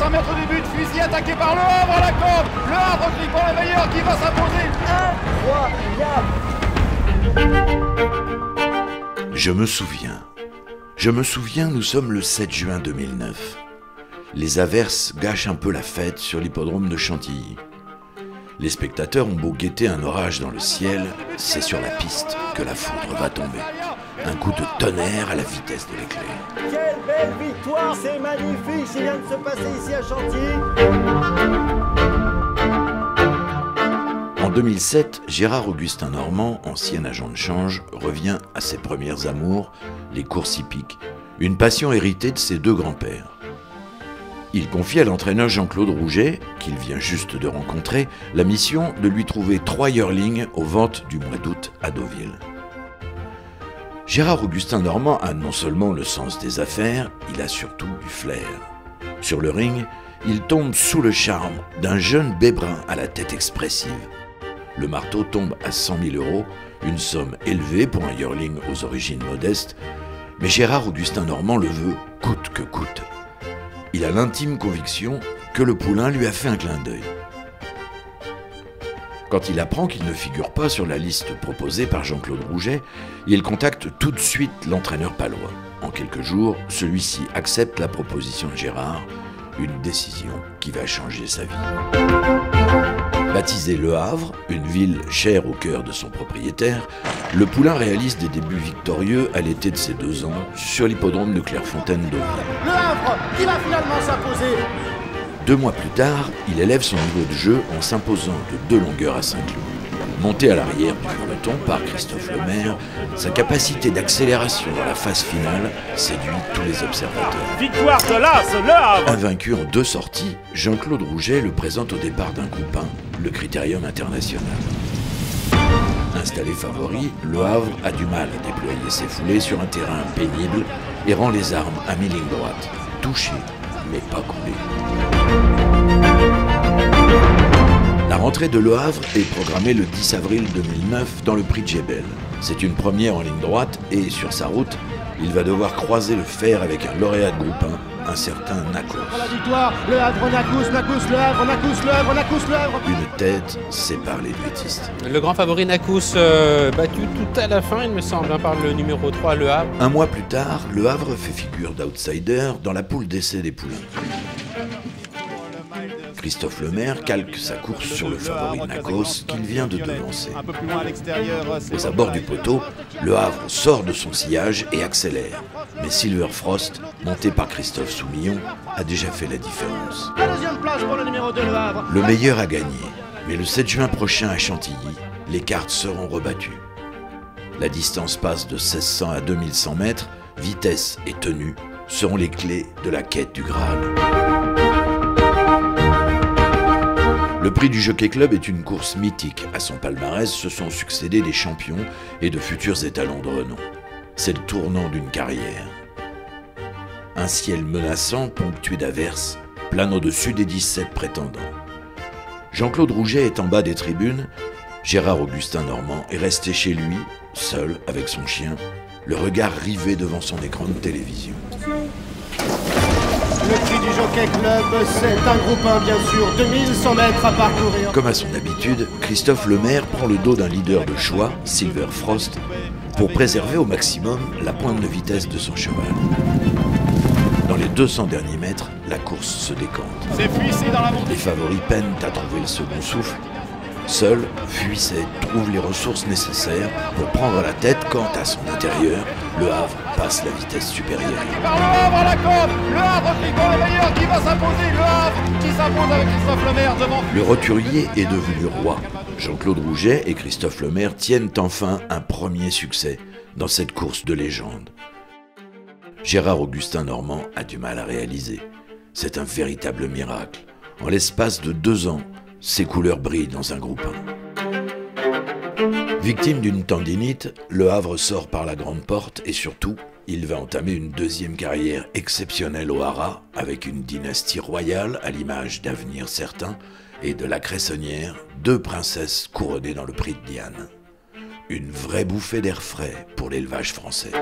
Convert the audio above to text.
500 mètres du but, fusil attaqué par Le Havre à la corde. Le Havre grippant le meilleur qui va s'imposer. Incroyable. Je me souviens, nous sommes le 7 juin 2009. Les averses gâchent un peu la fête sur l'hippodrome de Chantilly. Les spectateurs ont beau guetter un orage dans le ciel, c'est sur la piste que la foudre va tomber. Un coup de tonnerre à la vitesse de l'éclair. Quelle belle victoire, c'est magnifique, ce qui vient de se passer ici à Chantilly. En 2007, Gérard-Augustin Normand, ancien agent de change, revient à ses premières amours, les courses hippiques, une passion héritée de ses deux grands-pères. Il confie à l'entraîneur Jean-Claude Rouget, qu'il vient juste de rencontrer, la mission de lui trouver 3 yearlings aux ventes du mois d'août à Deauville. Gérard-Augustin Normand a non seulement le sens des affaires, il a surtout du flair. Sur le ring, il tombe sous le charme d'un jeune bébrin à la tête expressive. Le marteau tombe à 100 000 €, une somme élevée pour un yearling aux origines modestes, mais Gérard-Augustin Normand le veut coûte que coûte. Il a l'intime conviction que le poulain lui a fait un clin d'œil. Quand il apprend qu'il ne figure pas sur la liste proposée par Jean-Claude Rouget, il contacte tout de suite l'entraîneur palois. En quelques jours, celui-ci accepte la proposition de Gérard, une décision qui va changer sa vie. Baptisé Le Havre, une ville chère au cœur de son propriétaire, le poulain réalise des débuts victorieux à l'été de ses 2 ans sur l'hippodrome de Clairefontaine-Deauville. Le Havre qui va finalement s'imposer. 2 mois plus tard, il élève son niveau de jeu en s'imposant de 2 longueurs à Saint-Cloud. Monté à l'arrière du peloton par Christophe Lemaire, sa capacité d'accélération dans la phase finale séduit tous les observateurs. Victoire de l'As, Le Havre. Invaincu en 2 sorties, Jean-Claude Rouget le présente au départ d'un groupe 1, le Critérium International. Installé favori, Le Havre a du mal à déployer ses foulées sur un terrain pénible et rend les armes à mi-ligne droite, touché mais pas coulé. La rentrée de Le Havre est programmée le 10 avril 2009 dans le prix de Jebel. C'est une première en ligne droite et sur sa route, il va devoir croiser le fer avec un lauréat de groupe 1, un certain Nacous. La victoire, Le Havre, Nacous, Le Havre, Nacous, Le Havre. Une tête sépare les duettistes. Le grand favori Nacous battu tout à la fin, il me semble, par le numéro 3, Le Havre. Un mois plus tard, Le Havre fait figure d'outsider dans la poule d'essai des poulains. Christophe Lemaire calque sa course sur le favori Nacous qu'il vient de devancer. Aux abords du poteau, Le Havre sort de son sillage et accélère. Mais Silver Frost, monté par Christophe Soumillon, a déjà fait la différence. La 2e place pour le numéro 2, Le Havre. Le meilleur a gagné, mais le 7 juin prochain à Chantilly, les cartes seront rebattues. La distance passe de 1600 à 2100 mètres, vitesse et tenue seront les clés de la quête du Graal. Le prix du Jockey Club est une course mythique. À son palmarès se sont succédés des champions et de futurs étalons de renom. C'est le tournant d'une carrière. Un ciel menaçant ponctué d'averses plane au-dessus des 17 prétendants. Jean-Claude Rouget est en bas des tribunes. Gérard-Augustin Normand est resté chez lui, seul avec son chien, le regard rivé devant son écran de télévision. Le prix du Jockey Club, c'est un groupe 1 bien sûr, 2100 mètres à parcourir. Comme à son habitude, Christophe Lemaire prend le dos d'un leader de choix, Silver Frost, pour préserver au maximum la pointe de vitesse de son cheval. Dans les 200 derniers mètres, la course se décante. Les favoris peinent à trouver le second souffle. Seul, Fuisset trouve les ressources nécessaires pour prendre la tête quand, à son intérieur, Le Havre passe la vitesse supérieure. Par Le Havre à la corde. Le Havre grippant le meilleur qui va s'imposer. Le Havre qui s'impose avec Christophe Lemaire devant. Le roturier est devenu roi. Jean-Claude Rouget et Christophe Lemaire tiennent enfin un premier succès dans cette course de légende. Gérard-Augustin Normand a du mal à réaliser. C'est un véritable miracle. En l'espace de 2 ans, ses couleurs brillent dans un groupe 1. Victime d'une tendinite, Le Havre sort par la grande porte et surtout, il va entamer une 2e carrière exceptionnelle au Haras avec une dynastie royale à l'image d'Avenir Certain et de la Cressonnière, 2 princesses couronnées dans le prix de Diane. Une vraie bouffée d'air frais pour l'élevage français.